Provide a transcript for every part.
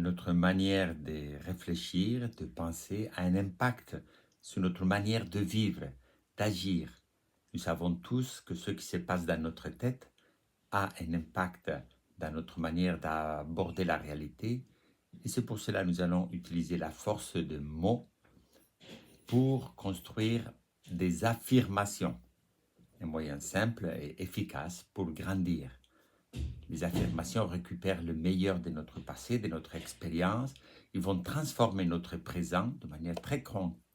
notre manière de réfléchir, de penser a un impact sur notre manière de vivre, d'agir. Nous savons tous que ce qui se passe dans notre tête a un impact dans notre manière d'aborder la réalité. Et c'est pour cela que nous allons utiliser la force de mots pour construire des affirmations. Un moyen simple et efficace pour grandir. Les affirmations récupèrent le meilleur de notre passé, de notre expérience. Ils vont transformer notre présent de manière très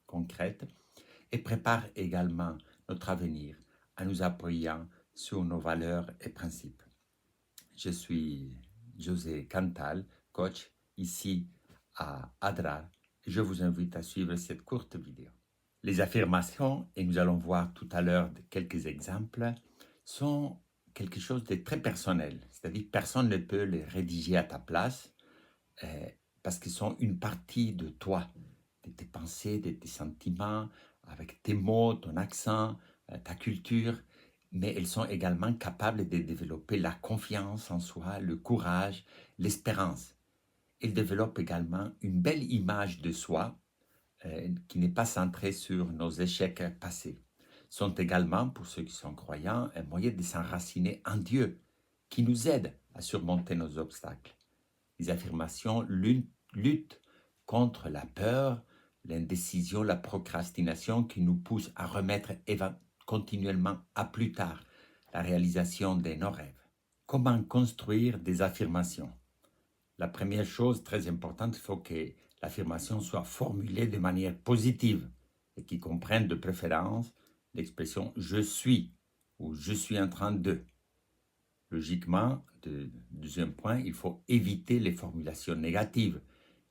concrète et préparent également notre avenir en nous appuyant sur nos valeurs et principes. Je suis José Cantal, coach ici à Adrar. Je vous invite à suivre cette courte vidéo. Les affirmations, et nous allons voir tout à l'heure quelques exemples, sont quelque chose de très personnel. C'est-à-dire que personne ne peut les rédiger à ta place parce qu'ils sont une partie de toi, de tes pensées, de tes sentiments, avec tes mots, ton accent, ta culture, mais elles sont également capables de développer la confiance en soi, le courage, l'espérance. Elles développent également une belle image de soi qui n'est pas centrée sur nos échecs passés. Sont également, pour ceux qui sont croyants, un moyen de s'enraciner en Dieu, qui nous aide à surmonter nos obstacles. Les affirmations luttent contre la peur, l'indécision, la procrastination qui nous poussent à remettre continuellement à plus tard la réalisation de nos rêves. Comment construire des affirmations? La première chose très importante, il faut que l'affirmation soit formulée de manière positive et qui comprenne de préférence l'expression « je suis » ou « je suis en train de ». Logiquement, deuxième point, il faut éviter les formulations négatives.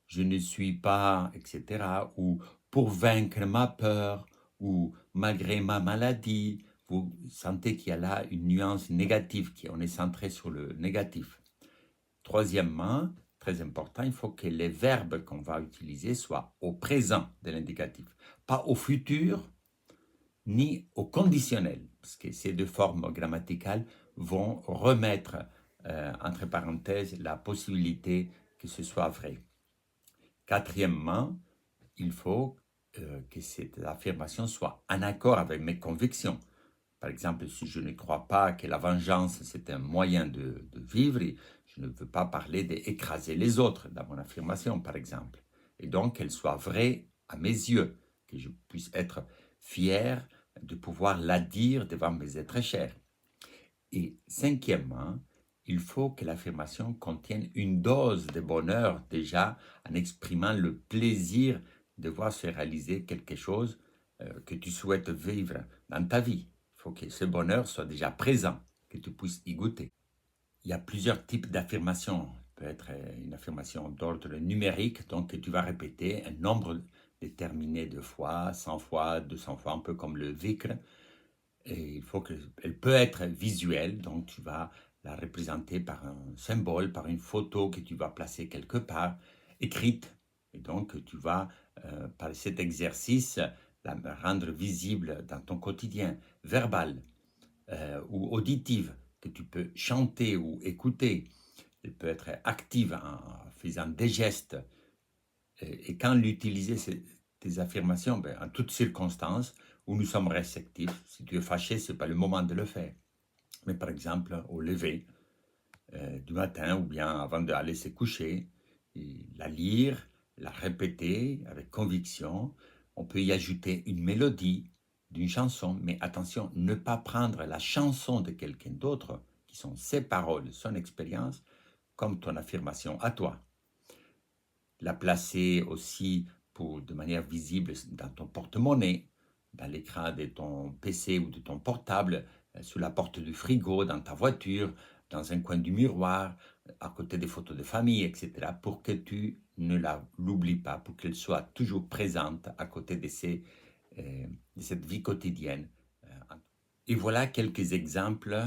Je ne suis pas, etc. ou pour vaincre ma peur ou malgré ma maladie. Vous sentez qu'il y a là une nuance négative, qu'on est centré sur le négatif. Troisièmement, très important, il faut que les verbes qu'on va utiliser soient au présent de l'indicatif, pas au futur ni au conditionnel, parce que ces deux formes grammaticales vont remettre entre parenthèses la possibilité que ce soit vrai. Quatrièmement, il faut que cette affirmation soit en accord avec mes convictions. Par exemple, si je ne crois pas que la vengeance c'est un moyen de vivre, je ne veux pas parler d'écraser les autres dans mon affirmation, par exemple. Et donc qu'elle soit vraie à mes yeux, que je puisse être fier de pouvoir la dire devant mes êtres chers. Et cinquièmement, il faut que l'affirmation contienne une dose de bonheur déjà en exprimant le plaisir de voir se réaliser quelque chose que tu souhaites vivre dans ta vie. Il faut que ce bonheur soit déjà présent, que tu puisses y goûter. Il y a plusieurs types d'affirmations. Il peut être une affirmation d'ordre numérique, donc que tu vas répéter un nombre déterminé de fois, 100 fois, 200 fois, un peu comme le vikr. Et il faut elle peut être visuelle, donc tu vas la représenter par un symbole, par une photo que tu vas placer quelque part, écrite. Et donc tu vas, par cet exercice, la rendre visible dans ton quotidien, verbale ou auditive, que tu peux chanter ou écouter. Elle peut être active en faisant des gestes. Et quand l'utiliser, tes affirmations, en toutes circonstances, où nous sommes réceptifs. Si tu es fâché, ce n'est pas le moment de le faire. Mais par exemple, au lever du matin ou bien avant d'aller se coucher, la lire, la répéter avec conviction. On peut y ajouter une mélodie d'une chanson, mais attention, ne pas prendre la chanson de quelqu'un d'autre, qui sont ses paroles, son expérience, comme ton affirmation à toi. La placer aussi de manière visible dans ton porte-monnaie, dans l'écran de ton PC ou de ton portable, sous la porte du frigo, dans ta voiture, dans un coin du miroir, à côté des photos de famille, etc., pour que tu ne l'oublies pas, pour qu'elle soit toujours présente à côté de cette vie quotidienne. Et voilà quelques exemples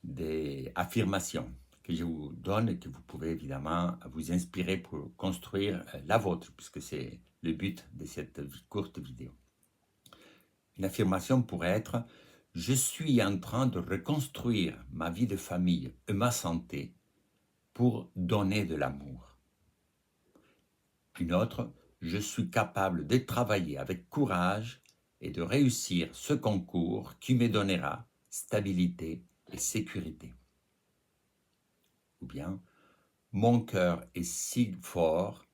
d'affirmations que je vous donne et que vous pouvez évidemment vous inspirer pour construire la vôtre, puisque c'est le but de cette courte vidéo. Une affirmation pourrait être « Je suis en train de reconstruire ma vie de famille et ma santé pour donner de l'amour. » Une autre, je suis capable de travailler avec courage et de réussir ce concours qui me donnera stabilité et sécurité. Ou bien, mon cœur est si fort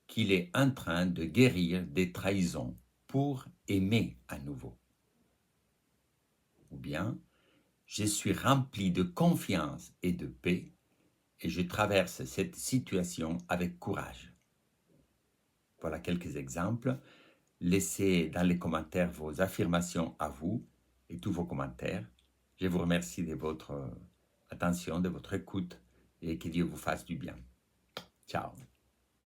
qu'il est en train de guérir des trahisons pour aimer à nouveau. Ou bien, je suis rempli de confiance et de paix et je traverse cette situation avec courage. Voilà quelques exemples. Laissez dans les commentaires vos affirmations à vous et tous vos commentaires. Je vous remercie de votre attention, de votre écoute et que Dieu vous fasse du bien. Ciao.